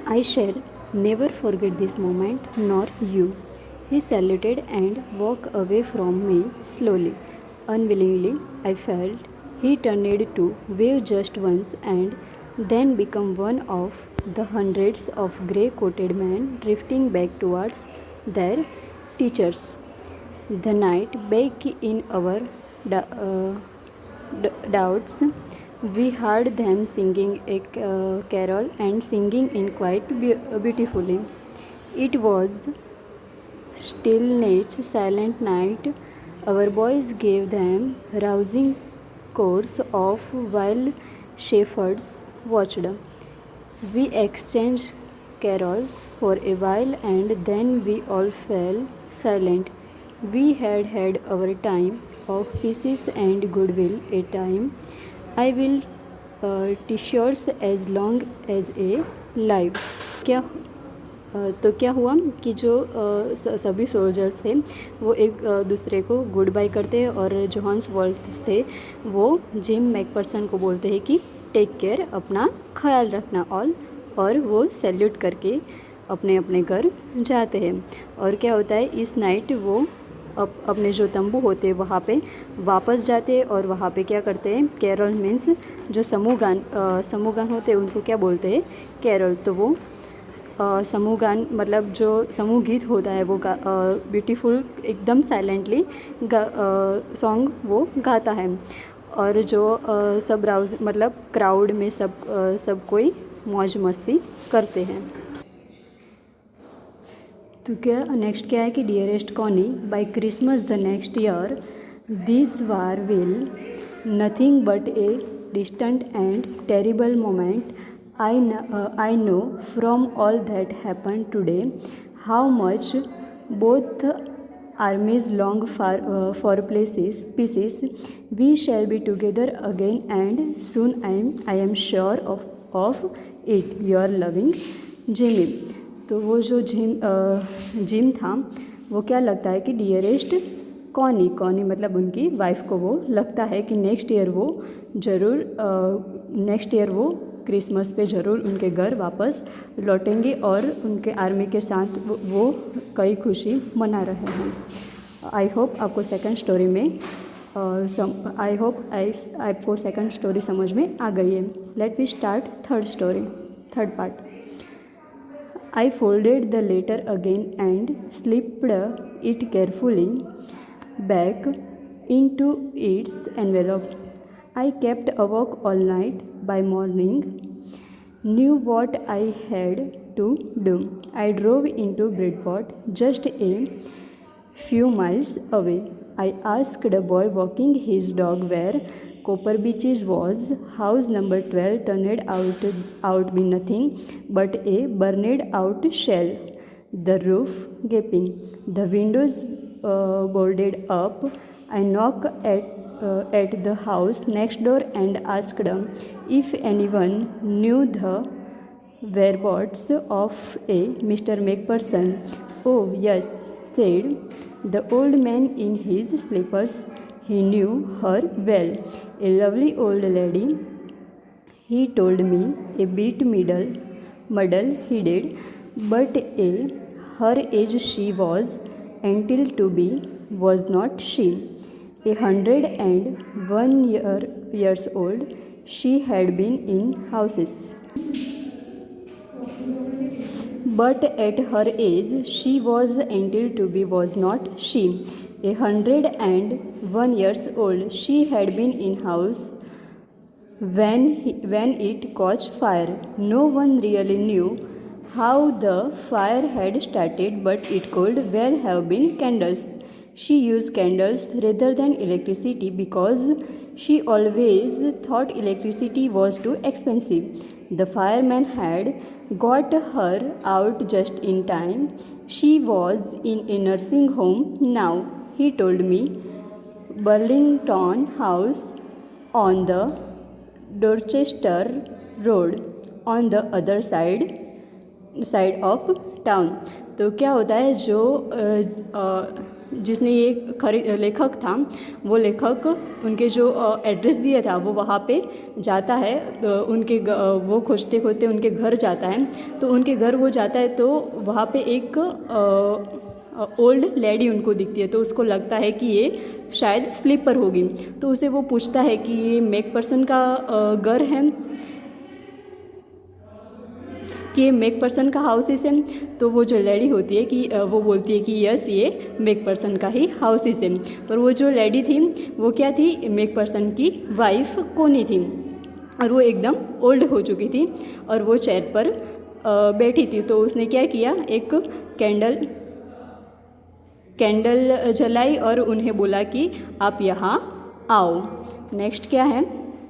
I shall never forget this moment, nor you. He saluted and walked away from me slowly. Unwillingly, I felt he turned to wave just once and then become one of the hundreds of grey coated men drifting back towards their teachers. The night back in our doubts, we heard them singing a carol and singing in quite beautifully. It was stillness, silent night. Our boys gave them rousing chorus of while shepherds watched. We exchanged carols for a while and then we all fell silent. We had had our time of peace and goodwill, a time I will t-shirts as long as a life. क्या तो क्या हुआ कि जो सभी soldiers थे वो एक दूसरे को गुड बाय करते हैं और जो हॉन्स वॉल्ट थे वो जिम मैकपर्सन को बोलते हैं कि टेक केयर, अपना ख्याल रखना और वो सैल्यूट करके अपने अपने घर जाते हैं। और क्या होता है, इस नाइट वो अपने जो तंबू होते हैं वहाँ पे वापस जाते हैं और वहाँ पे क्या करते हैं, कैरल मीन्स जो समूह गान होते हैं उनको क्या बोलते हैं, कैरल। तो वो समूह गान मतलब जो समूह गीत होता है वो ब्यूटीफुल एकदम साइलेंटली सॉन्ग वो गाता है और जो सब राउज मतलब क्राउड में सब कोई मौज मस्ती करते हैं। तो क्या नेक्स्ट क्या है कि dearest Connie, by Christmas the next year this war will nothing but a distant and terrible moment. I know from all that happened today how much both armies long for pieces. We shall be together again and soon. I am sure of it. Your loving Jimmy। तो वो जो gym था वो क्या लगता है कि dearest Connie मतलब उनकी वाइफ को वो लगता है कि नेक्स्ट ईयर वो क्रिसमस पे ज़रूर उनके घर वापस लौटेंगे और उनके आर्मी के साथ वो कई खुशी मना रहे हैं। आई होप आपको सेकंड स्टोरी में आपको सेकंड स्टोरी समझ में आ गई है। Let we start third part. I folded the letter again and slipped it carefully back into its envelope. I kept awake all night. By morning, knew what I had to do. I drove into Bridport, just a few miles away. I asked a boy walking his dog where Copper Beaches was. House number 12 turned out be nothing but a burned out shell. The roof gaping, the windows boarded up. I knocked at the house next door and asked if anyone knew the whereabouts of a Mr. McPherson. Oh yes, said the old man in his slippers. He knew her well, a lovely old lady. He told me a bit muddle-headed, but her age she was until to be was not she. 101 years old, she had been in houses. But at her age, she was until to be was not she. 101 years old, she had been in house when it caught fire. No one really knew how the fire had started, but it could well have been candles. She used candles rather than electricity because she always thought electricity was too expensive. The fireman had got her out just in time. She was in a nursing home now, he told me. Burlington House on the Dorchester Road on the other side of town. तो क्या होता है, जो जिसने ये लेखक था, वो लेखक उनके जो एड्रेस दिया था वो वहाँ पे जाता है, तो वो खोजते खोजते उनके घर जाता है। तो उनके घर वो जाता है तो वहाँ पे एक ओल्ड लेडी उनको दिखती है, तो उसको लगता है कि ये शायद स्लीपर होगी। तो उसे वो पूछता है कि ये मैकपर्सन का घर है, कि ये मैकपर्सन का हाउसेस है। तो वो जो लेडी होती है कि वो बोलती है कि यस, ये मैकपर्सन का ही हाउसेस है। पर वो जो लेडी थी वो क्या थी, मैकपर्सन की वाइफ कोनी थी, और वो एकदम ओल्ड हो चुकी थी और वो चेयर पर बैठी थी। तो उसने क्या किया, एक कैंडल जलाई और उन्हें बोला कि आप यहाँ आओ। नेक्स्ट क्या है,